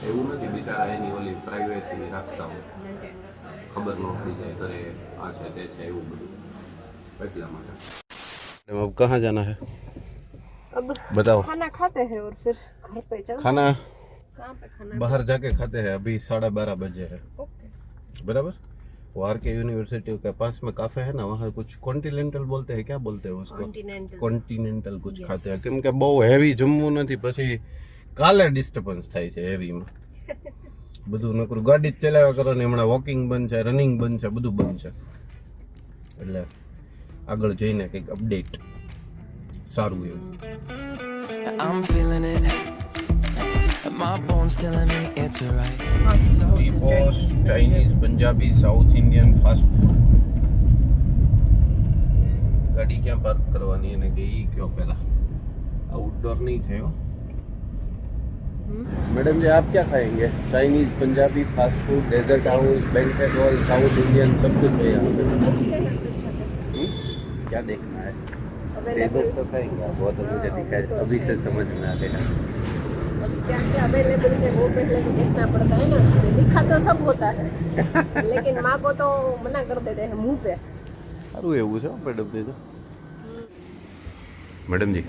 એવું નથી બિચારા એની ઓલી પ્રાઇવેસી રાખતા હોય, ખબર ન પડી જાય ઘરે આ છે તે છે એવું બધું, એટલા માટે. अब कहाँ जाना है? अब बताओ. खाना खाते हैं और फिर घर पे चलते खाना हैं. कहाँ पे खाना? बाहर जाके खाते हैं, अभी 12:30 बजे है. ओके. बराबर. वो आर के यूनिवर्सिटी के पास में काफे है ना, वहाँ कुछ कॉन्टिनेंटल बोलते हैं, क्या बोलते हैं उसको? कॉन्टिनेंटल कुछ खाते हैं, કેમ કે બહુ હેવી જમવું નથી, પછી કાલે ડિસ્ટર્બન્સ થાય છે હેવીમાં. બધું નકરું ગાડી જ ચલાવ્યા કરો ને, હમણાં વોકિંગ બંધ છે, રનિંગ બંધ છે, બધું બંધ છે, એટલે આગળ જઈને કંઈક અપડેટ સારું એવું. I'm feeling it. My bones telling me it's alright. Post Chinese, Punjabi, South Indian fast food. ગાડી ક્યાં પાર્ક કરવાની અને ગઈ કયો પહેલા? આઉટડોર નહીં થયો. मैडम जी आप क्या खाएंगे? Chinese, Punjabi, fast food, dessert house, banquet hall, South Indian, सब कुछ है यहाँ पे. क्या देखना है? टेबल तो खाएंगे आप, वो तो मुझे दिखाए, अभी से समझ में आ गया. अभी क्या क्या अवेलेबल है वो पहले तो देखना पड़ता है ना. लिखा तो सब होता है लेकिन माँ को तो मना कर देते हैं मुंह पे. સારું એવું છે મેડમ जी. તો મેડમ જી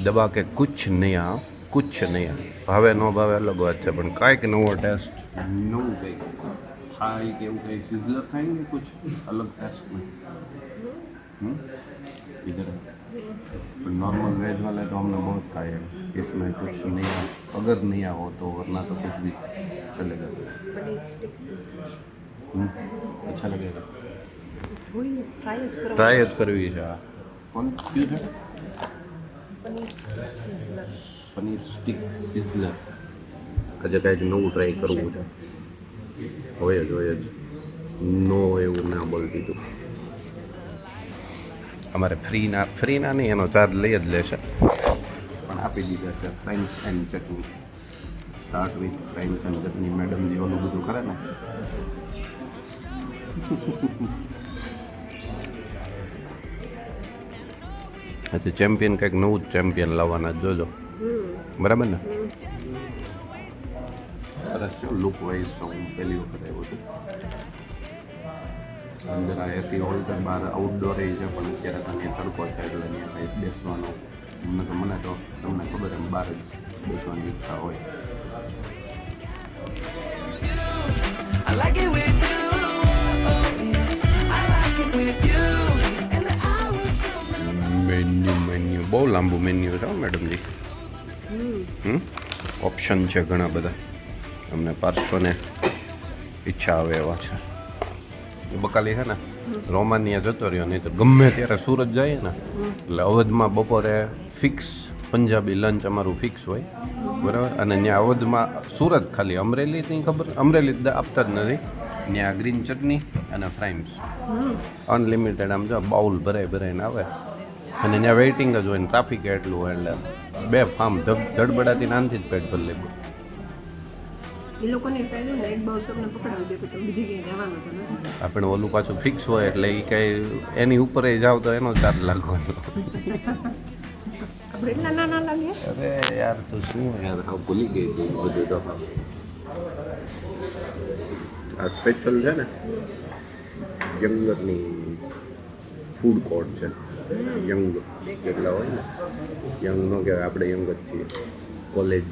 દબા કે કુછ નહીં કુછ નહીં ભાવે ન ભાવે અલગ વાત છે, પણ કાંઈક નવો ટેસ્ટ, નવું કંઈક ખાઈ કે એવું કંઈ સિઝલર ખાएंगे कुछ अलग टेस्ट में. इधर नॉर्मल वेज वाले तो हमने बहुत खाए हैं, इसमें कुछ नहीं अगर नहीं हो तो वरना तो कुछ भी चलेगा. पनीर स्टिक सिज़लर अच्छा लगेगा. જોઈએ ટ્રાય જ કરવા. ટ્રાય જ કરવી છે. આ કોણ ક્યું છે? Paneer stick sizzler. Paneer stick sizzler. આજે કાંઈક નવું ટ્રાય કરવું છે. હોય જ નો એવું ના બોલતી તું. અમારે ફ્રીના નહીં, એનો ચાર્જ લઈ જ લેશે, પણ આપી દીધા છે. French and chutney, start with French and chutney. Madam જે ઓલું બધું કરે ને આજે ચેમ્પિયન કંઈક નવું જ ચેમ્પિયન લાવવાના જોજો, બરાબર ને? સરસ છે લુક વાઇઝ. તો હું પહેલી વખત આવ્યો છું. અંદર આ એસી હોલ છે, બહાર આઉટડોર એ છે, પણ અત્યારે તમે તડકો છે એટલે અહીંયા કંઈ બેસવાનું મને તો તમને ખબર એમ બહાર જ બેસવાની ઈચ્છા હોય. I like it with you. Oh, yeah. I like it with you. And the hours menu બહુ લાંબુ મેન્યુ છે મેડમજી. ઓપ્શન છે ઘણા બધા, અમને પાર્સોને ઈચ્છા આવે એવા છે. બકાલી છે ને રોમાનિયા જતો રહ્યો, નહીં તો ગમે ત્યારે સુરત જઈએ ને એટલે અવધમાં બપોરે ફિક્સ પંજાબી લંચ અમારું ફિક્સ હોય, બરાબર. અને ત્યાં અવધમાં સુરત ખાલી અમરેલી નહીં ખબર, અમરેલી આપતા જ નથી. ત્યાં ગ્રીન ચટણી અને ફ્રાઈમ્સ અનલિમિટેડ આમ જો બાઉલ ભરાઈને આવે, અને ત્યાં વેઇટિંગ જ હોય ને ટ્રાફિક એટલું હોય એટલે બે ફામ ધડબડાથી નાનથી જ પેટ ભરી લે. એ લોકોને પહેલું ને એક બાઉલ તમને પકડાવી દે તો બીજી ક્યાંય જવાનું તો નથી. આપણે ઓલું પાછું ફિક્સ હોય એટલે એ કંઈ એની ઉપર જાવ તો એનો ચાર્જ લાગવાનો. આપણે એટલા નાના લાગે. અરે યાર તો શું યાર, હા ભૂલી ગઈ હતી બધું. તો આ સ્પેશિયલ છે ને યંગરની ફૂડ કોર્ટ છે. યંગ જેટલા હોય ને, યંગ નો કહેવાય, આપણે યંગ જ છીએ. કોલેજ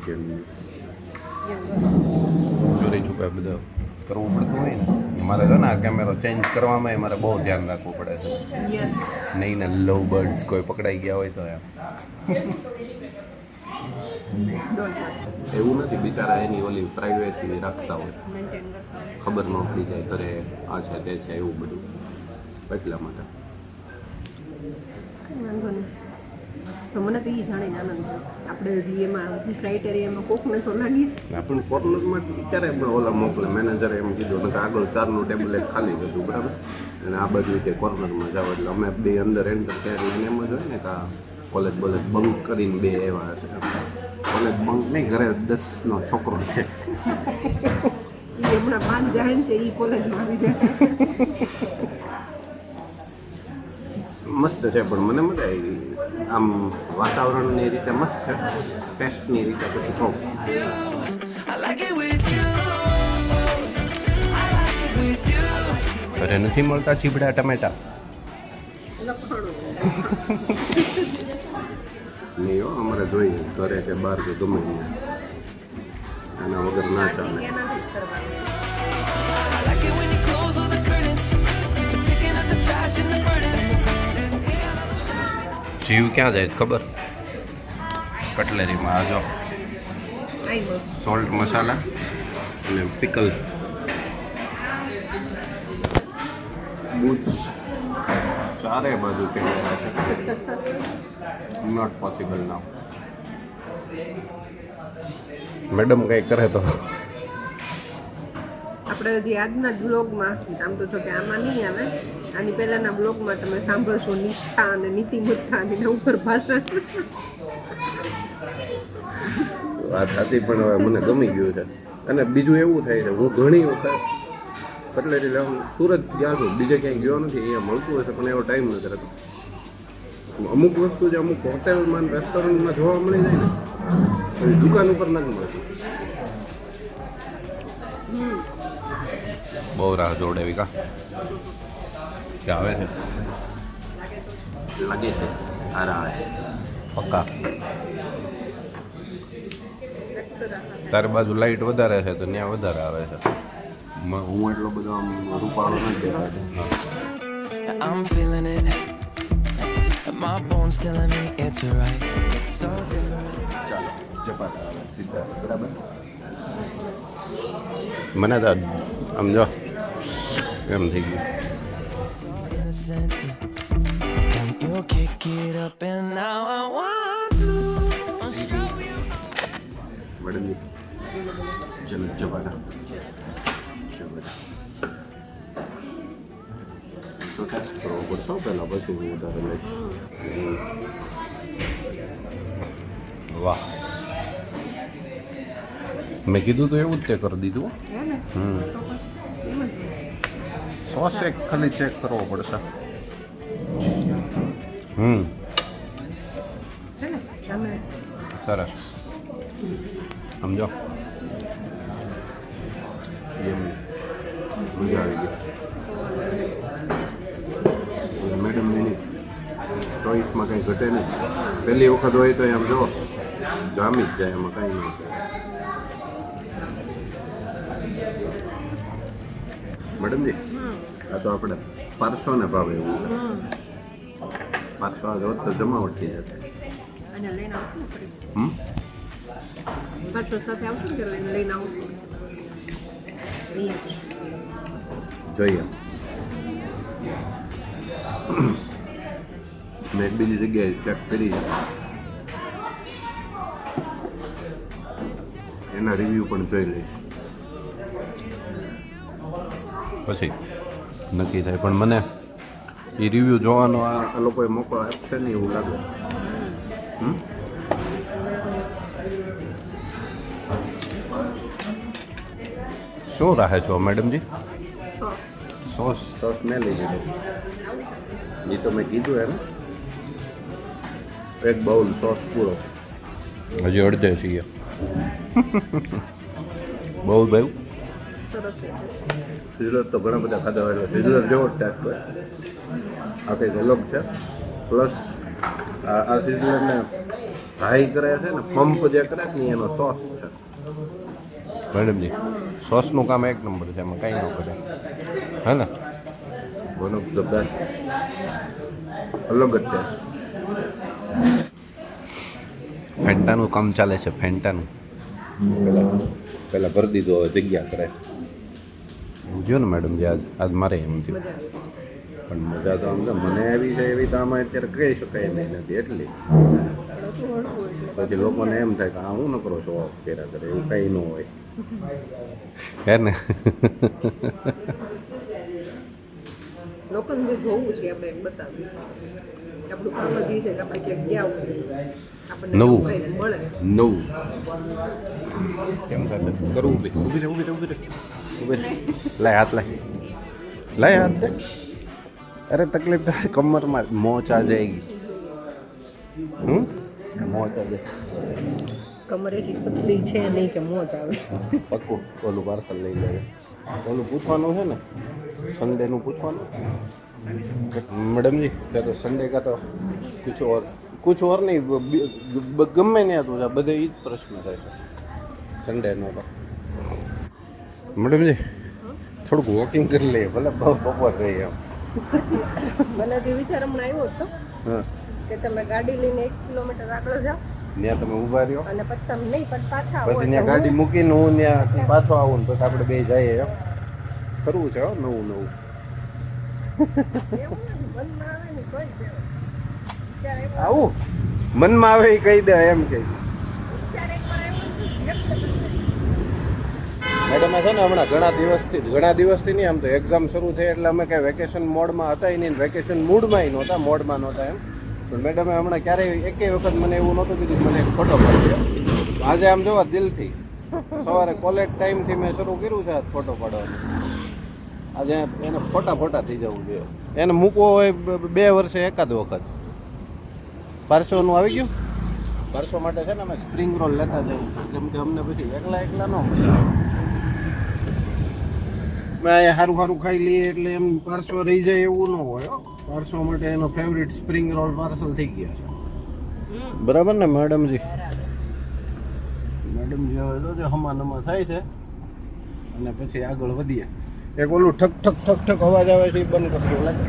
ચોરી છુપા બધા કરવું પડતું હોય ને. મારે છે ને આ કેમેરો ચેન્જ કરવામાં મારે બહુ ધ્યાન રાખવું પડે છે. યસ. નહીં ને લવ બર્ડ્સ કોઈ પકડાઈ ગયા હોય તો એમ એવું નથી, બિચારા એની ઓલી પ્રાઇવેસી રાખતા હોય, મેન્ટેન કરતા હોય. ખબર ન પડી જાય ઘરે આ છે તે છે એવું બધું, એટલા માટે. કંઈ વાંધો નહીં. તો મને તો એ જાણીને આનંદ થયો. આપણે હજી એમાં ક્રાઇટેરિયામાં કોકને તો લાગી જ. આપણને કોર્નરમાં ક્યારે પણ ઓલા મોકલે, મેનેજરે એમ કીધું કે આગળ ચારનું ટેબલ એક ખાલી હતું, બરાબર. અને આ બાજુ કે કોર્નરમાં જાવ એટલે અમે બે અંદર એન્ટર થયા એટલે એમ જ હોય ને કે કોલેજ બંક કરીને બે એવા હશે. કોલેજ બંક નહીં, ઘરે 10નો છોકરો છે. એ હમણાં 5 જાય ને એ કોલેજમાં આવી જાય. મસ્ત છે, પણ મને મજા આવી. આમ વાતાવરણની રીતે મસ્ત છે, ટેસ્ટની રીતે પછી કહું. I like it ઘરે નથી મળતા ચીબડા ટમેટા લખણું નહીં હો અમારે જોઈએ ઘરે કે બહાર કે ગમે ત્યાં એના વગર ના ચાલે એનાથી જ કરવાનું. I like it when you close all the curtains. You're taking out the trash and the burdens. જીવ ક્યાં જાય ખબર કટલેરીમાં આ જો આઈ બસ સોલ્ટ મસાલા અને પિકલ બૂચ ચારે બાજુ કેમેરા છે નોટ પોસિબલ નાવ મેડમ કંઈ કરે તો આપણે હજી આજના જ બ્લોગમાં આમ તો જો કે આમાં નહીં આવે આની પહેલાના બ્લોગમાં તમે સાંભળશો નિષ્ઠા અને નીતિમત્તા અને એના ઉપર ભાષણ વાત હતી પણ હવે મને ગમી ગયું છે અને બીજું એવું થાય છે હું ઘણી વખત કટલેરી લેવા સુરત ગયા છું બીજે ક્યાંય ગયો નથી અહીંયા મળતું હશે પણ એવો ટાઈમ નથી રહેતો અમુક વસ્તુ જે અમુક હોટેલમાં રેસ્ટોરન્ટમાં જોવા મળી જાય ને એ દુકાન ઉપર નથી મળતી બહુ રાહ જોડેવી કા કે આવે છે લાગે છે આ રાહ પક્કા તારી બાજુ લાઇટ વધારે છે તો ત્યાં વધારે આવે છે હું એટલો બધો આમ રૂપાળો નથી દેખાતો I'm feeling it. My bones telling me it's right. It's so different. ચાલો ચપાટા આવે સીધા બરાબર મને તો આમ જો એમ થઈ ગયું So innocent. And you kick it up and now I want to show you. મેડમજી ચલો ચપાટા તો ટેસ્ટ કરવો પડશે પહેલાં પછી હું વધારે લઈશ વાહ મેં કીધું તો એવું જ તે કરી દીધું હે ને હમ તો પછી એમ જ હોય. સોસ એક ખાલી ચેક કરવો પડશે હમ હે ને તમે સરસ સમજો એમ મજા આવી ગઈ મેડમની ચોઈસમાં કંઈ ઘટે નહીં પહેલી વખત હોય તો એમ જો જામી જ જાય એમાં કંઈ નહીં મેડમજી આ તો આપણે 500 ને ભાવે એવું છે 500 હોત તો જમાવટ થઈ જશે અને લઈને આવશું ને ફરી હમ પાછો સાથે આવશું કે લઈને આવશું જોઈએ મેં એક બીજી જગ્યાએ ચેક કરી એના રિવ્યૂ પણ જોઈ લઈશ પછી નક્કી થાય પણ મને એ રિવ્યૂ જોવાનો આ લોકોએ મોકો આપશે નહીં એવું લાગે શું રાખે છો મેડમજી સોસ મેં લઈ લીધો એ તો મેં કીધું એમ એક બાઉલ સોસ પૂરો હજી અડધે છીએ બહુ ભાઈ સરસ સિઝલર તો ઘણા બધા ખાધા હોય સિઝલર જેવો જ ટેસ્ટ હોય આ કંઈક અલગ છે પ્લસ આ સિઝલરને હાઈ કરે છે ને પંપ જે કરે છે ને એનો સોસ છે મેડમજી સોસનું કામ એક નંબર છે એમાં કાંઈ ન કરે હે ને વન ઓફ ધ બેસ્ટ અલગ જ ટેસ્ટ ફેન્ટાનું કામ ચાલે છે ફેન્ટાનું પહેલાં ભરી દીધો હવે જગ્યા કરે એમ થયું ને મેડમજી આજ મારે એમ થયું પણ મજા તો આમ તો મને આવી છે એવી તો આમાં અત્યારે કહી શકાય નહીં નથી એટલી પછી લોકોને એમ થાય કે આ હું ન કરો છો કર્યા કરે એવું કંઈ ન હોય હે ને લોકોને જોવું છે આપણે એમ બતાવીએ આપણું કામ જ એ છે કે આપણે ક્યાંક ગયા હોય આપણને નવું. કંઈક મળે નવું કેમ થાય કરવું ઊભી રહે લાય હાથ લાય હાથ દે અરે તકલીફ થાય કમરમાં મોચ આ જાયગી મોચ આ જાય કમર એટલી પતલી છે નહીં કે મોજ આવે પક્કું ઓલું પાર્સલ લઈ જાય ઓલું પૂછવાનું છે ને સંડેનું પૂછવાનું मैडम जी क्या तो संडे का तो कुछ और नहीं गमे नहीं आता બધે ઈ જ પ્રશ્ન થાય છે સંડેનો તો મેડમ જી થોડુંક વોકિંગ કરી લઈએ ભલે બપોર રહી એમ મને જે વિચાર હમણાં આવ્યો હતો હા કે તમે ગાડી લઈને 1 કિલોમીટર આગળ જાઓ ત્યાં તમે ઊભા રહ્યો અને પછી તમે નહીં પણ પાછા પછી ત્યાં ગાડી મૂકીને હું ત્યાં પાછો આવું ને પછી આપણે બે જઈએ એમ કરવું છે હો નવું નવું આવું મનમાં આવે એ કહી દે એમ કે મેડમ છે ને હમણાં ઘણા દિવસથી નહીં આમ તો એક્ઝામ શરૂ થઈ એટલે અમે કાંઈ વેકેશન મોડમાં હતા નહીં વેકેશન મૂડમાં નહોતા મોડમાં નહોતા એમ પણ મેડમે હમણાં ક્યારેય એકેય વખત મને એવું નહોતું કીધું મને એક ફોટો પાડ્યો આજે આમ જોવા દિલથી સવારે કોલેજ ટાઈમથી મેં શરૂ કર્યું છે ફોટો પાડવાનું આજે એને ફોટા થઈ જવું જોઈએ એને મૂકવો હોય 2 વર્ષે એકાદ વખત પાર્સોનું આવી ગયું પાર્સો માટે છે ને અમે સ્પ્રિંગ રોલ લેતા જવું કેમ કે અમને પછી એકલા ન મજા આવે મેં અહીંયા સારું ખાઈ લઈએ એટલે એમ પાર્સો રહી જાય એવું ન હોય પાર્સો માટે એનો ફેવરિટ સ્પ્રિંગ રોલ પાર્સલ થઈ ગયા છે બરાબર ને મેડમજી હવે તો હમા થાય છે અને પછી આગળ વધીએ એક ઓલું ઠક ઠક ઠક ઠક અવાજ આવે છે એ બંધ કરજો લાગે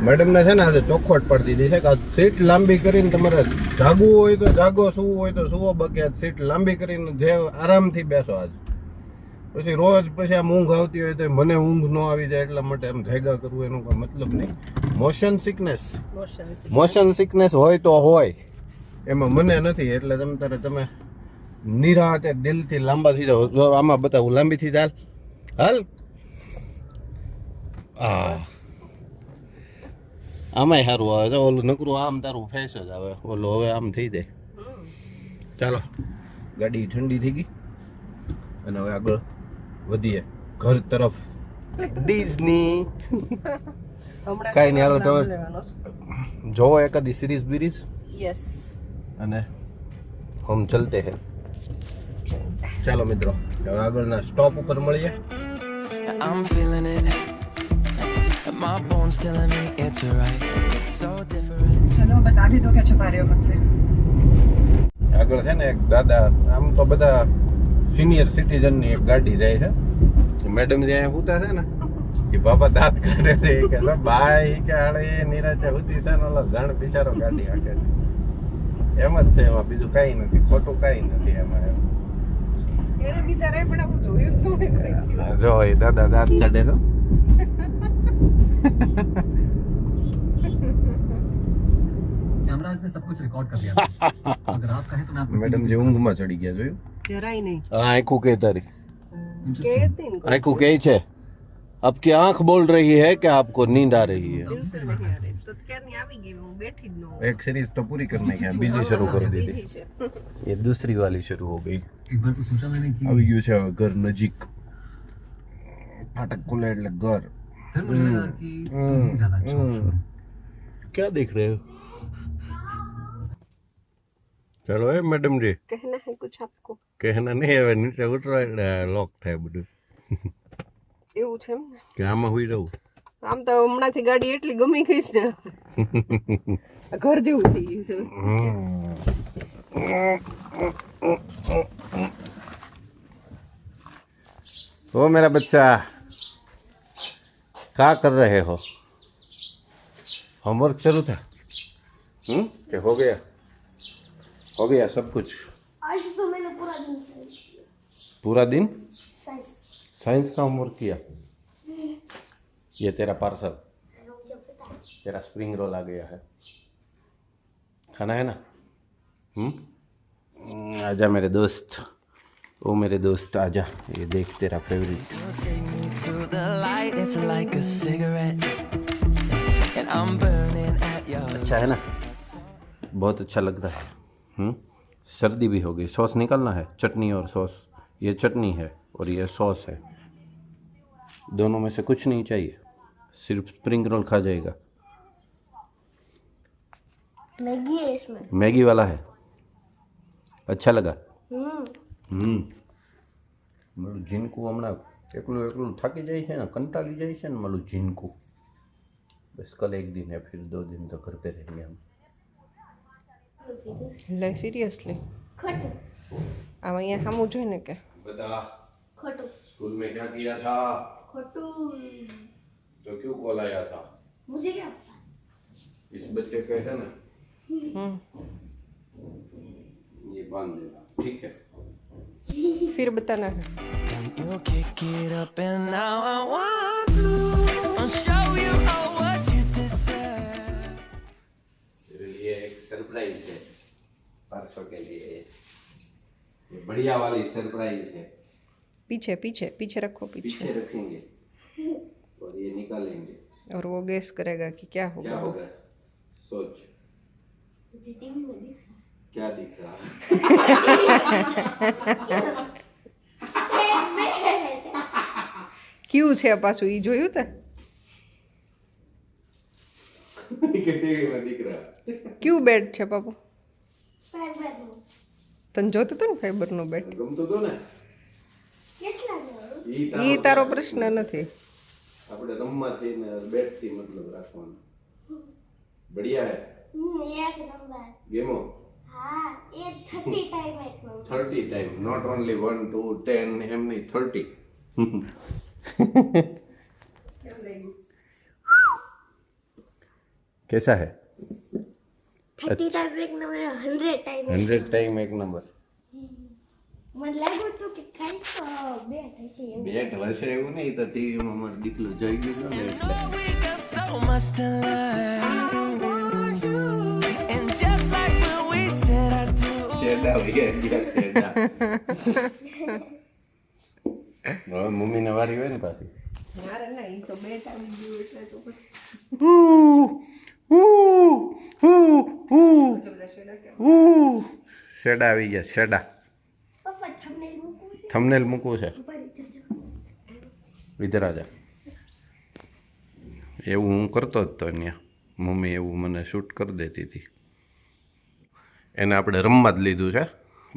મેડમને છે ને આજે ચોખવટ પડી દીધી છે કે સીટ લાંબી કરીને તમારે જાગવું હોય તો જાગો સૂવું હોય તો સૂવો બાકી આ સીટ લાંબી કરીને જે આરામથી બેસો આજ પછી રોજ પછી આમ ઊંઘ આવતી હોય તો મને ઊંઘ ન આવી જાય એટલા માટે એમ ભેગા કરવું એનો કોઈ મતલબ નહીં મોશન સિકનેસ હોય તો હોય એમાં મને નથી એટલે તમે નિરાતે દિલથી લાંબા થઈ જાઓ જો આમાં બતાવું લાંબી થઈ ચાલ હાલ આમાંય સારું આવે છે ઓલું નકરું આમ તારું ફેસ જ આવે ઓલું હવે આમ થઈ જાય ચાલો ગાડી ઠંડી થઈ ગઈ અને હવે આગળ વધીએ ઘર તરફ ડિઝની કાંઈ નહીં હાલો તમે જોવો એકાદી સિરીઝ બીરીઝ યસ અને હમ ચલતે હે ચાલો મિત્રો હવે આગળના સ્ટોપ ઉપર મળીએ I'm feeling it. My bones telling me it's right. It's so different. चलो बता भी दो क्या छुपा रहे हो मुझसे આગળ છે ને એક દાદા આમ તો બધા સિનિયર સિટીઝનની એક ગાડી જાય છે મેડમ જ્યાં સુતા છે ને એ બાપા દાંત કાઢે છે કે ભાઈ કે આડે નિરાતે સુધી છે ને ઓલા જાણ બિચારો ગાડી હાકે છે એમ જ છે એમાં બીજું કાંઈ નથી ખોટું કાંઈ નથી એમાં એને બિચારા પણ આવું જોયું તો જો એ દાદા દાંત કાઢે તો कैमरा इसने सब कुछ रिकॉर्ड कर दिया अगर आप कहें तो मैं आपको મેડમ જે ઊંઘમાં ચડી ગયા જોયું જરાય નહીં આંખું કે તારી કહેતી ને આંખું કે છે આપકી આંખ બોલ રહી है कि आपको नींद आ रही है બિલકુલ નહીં આ રહી. તો ક્યારની આવી ગઈ હું બેઠી જ ન હોઉં. एक सीरीज तो पूरी करने की है बीजी शुरू कर दी थी બીજી છે ये दूसरी वाली शुरू हो गई एक बार तो सोचा मैंने कि આવી ગયું છે હવે ઘર નજીક ફાટક ખુલે એટલે ઘર फिर मुझे लगा कि तुम ही ज्यादा अच्छा ऑप्शन हो क्या देख रहे हो चलो ए मैडम जी કહેના હે કુછ આપકો कहना नहीं હવે નીચે ઉતરો એટલે લોક થાય બધું એવું છે એમ ને કે આમાં હુઈ રહું આમ તો હમણાંથી ગાડી એટલી ગમી ગઈ છે ને આ ઘર જેવું થઈ ગયું છે ओ मेरा बच्चा क्या कर रहे हो होमवर्क शुरू था कि हो गया सब कुछ आज तो मैंने पूरा दिन साइंस किया पूरा दिन साइंस साइंस का होमवर्क किया ये तेरा पार्सल मुझे पता है तेरा स्प्रिंग रोल आ गया है खाना है ना आजा मेरे दोस्त ओ मेरे दोस्त आजा ये देख तेरा favourite You'll take me to the light. It's like a cigarette, and I'm burning at your. अच्छा है ना बहुत अच्छा लग रहा है सर्दी भी हो गई सॉस निकालना है चटनी और सॉस ये चटनी है और ये सॉस है दोनों में से कुछ नहीं चाहिए सिर्फ स्प्रिंग रोल खा जाएगा मैगी है इसमें मैगी वाला है अच्छा लगा जिनको हमारा એકલું એકલું થાકી જાય છે ને, કંટાળી જાય છે ને મારું જીનકું. બસ કલ એક दिन है, फिर 2 दिन तो घर पे रहेंगे हम. લે સિરિયસલી ખોટું આમ અહીંયા સામું જોઈ ને કે बता ખોટું स्कूल में क्या किया था? ખોટું तो क्यों कॉल आया था? मुझे क्या पता इस बच्चे के है ना, હમ ये बांध देना, ठीक है? फिर बताना है You kick it up and now I want to show you all what you deserve. तेरे लिए एक सरप्राइज है परसों के लिए. ये बढ़िया वाली सरप्राइज है. पीछे पीछे पीछे रखो पीछे पीछे रखेंगे और ये निकालेंगे. और वो गैस करेगा कि क्या होगा क्या होगा? सोच. मुझे टीवी में दिख क्या दिख रहा है? क्यों છે પાછું ઈ જોયું તે कि टीवी में दिख रहा है. ક્યું બેડ છે બાપુ फाइबर તને જોતું હતું ને ફાઈબરનું બેડ ગમતું હતું ને? કેટલા ગયું ઈ તારો પ્રશ્ન નથી આપણે રમવાથી ને બેટથી મતલબ રાખવાનો. बढ़िया है. એક નંબર गेमो હા એ 30 ટાઈમ એક નંબર 30 टाइम, नॉट ओनली 1 2 10 एम नहीं 30. कैसा है? 30 ટાઈમ એક નંબર 100 ટાઈમ 100 टाइम एक नंबर. મને લાગ્યું હતું કે કાઈ તો બે થઈ છે એવું બેટ હશે એવું નહીં તો ટીવીમાં મારું દીકલું જઈ ગયું ને એટલે. Oh, we got so much to learn. And just like when we said I do. શેરડા હોય ગયા શેરડા. હવે મમ્મીને વારી હોય ને પાછી. મારે ના ઈ તો બેટ આવી ગયું એટલે તો પછી શેડા આવી ગયા શેડા. પપ્પા થંબનેલ મૂકવું છે થંબનેલ મૂકવું છે. ઉપર જજો ઇધર આજા. એવું હું કરતો જ તો ત્યાં મમ્મી એવું મને શૂટ કરી દેતી હતી. એને આપણે રમવા જ લીધું છે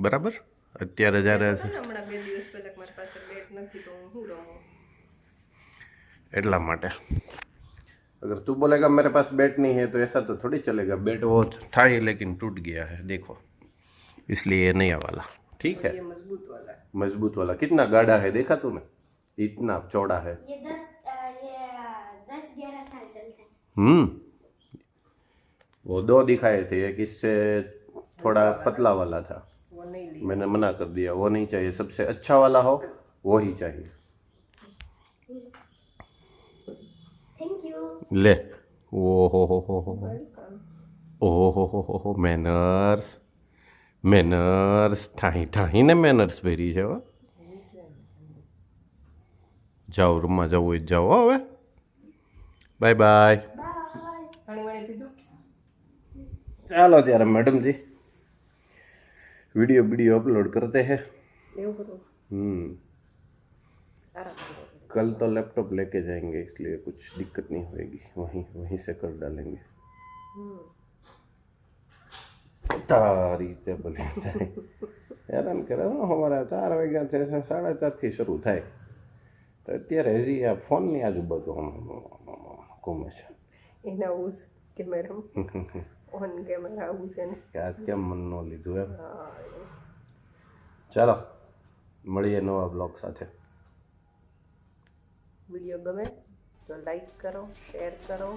બરાબર. અત્યારે જ્યારે હમણાં 2 દિવસ પહેલા મારી પાસે બેટ નથી તો હું શું રમું એટલા માટે. अगर तू बोलेगा मेरे पास बैट नहीं है तो ऐसा तो थोड़ी चलेगा. बैट वो था ही लेकिन टूट गया है देखो, इसलिए ये नया वाला ठीक है. ये मजबूत वाला है मजबूत वाला कितना गाढ़ा है देखा तूने? इतना चौड़ा है. ये 10-11 साल चलता है वो 2 दिखाए थे, एक इससे थोड़ा पतला वाला था. वो नहीं ली मैंने मना कर दिया, वो नहीं चाहिए. सबसे अच्छा वाला हो वो ही चाहिए. थैंक यू ले ओ हो મેનર્સ મેનર્સ ઠાહી ઠાહીને મેનર્સ પહેરી છે હો. જાઓ રૂમમાં જવું હોય જાઓ હો હવે. Bye bye. પાણી વાણી પીધું ચાલો ત્યારે मैडम जी वीडियो अपलोड करते हैं. એવું કરું આરામ કરો कल तो लैपटॉप लेके जाएंगे इसलिए कुछ दिक्कत नहीं होएगी. वहीं से कर डालेंगे. તારી તે બોલી થાય હેરાન કરે અમારા 4 વાગ્યા છે 4:30 થી શરૂ થાય તો અત્યારે હજી આ ફોનની આજુબાજુ ઘૂમે છે. એના આવું કેમેરા ઓન કેમેરા આવું છે ને કે આજ કેમ મન ન લીધું એમ. હા ચાલો મળીએ નવા બ્લોગ સાથે. વિડીયો ગમે તો લાઈક કરો શેર કરો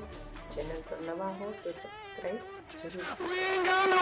ચેનલ પર નવા હો તો સબસ્ક્રાઈબ જરૂર We ain't got no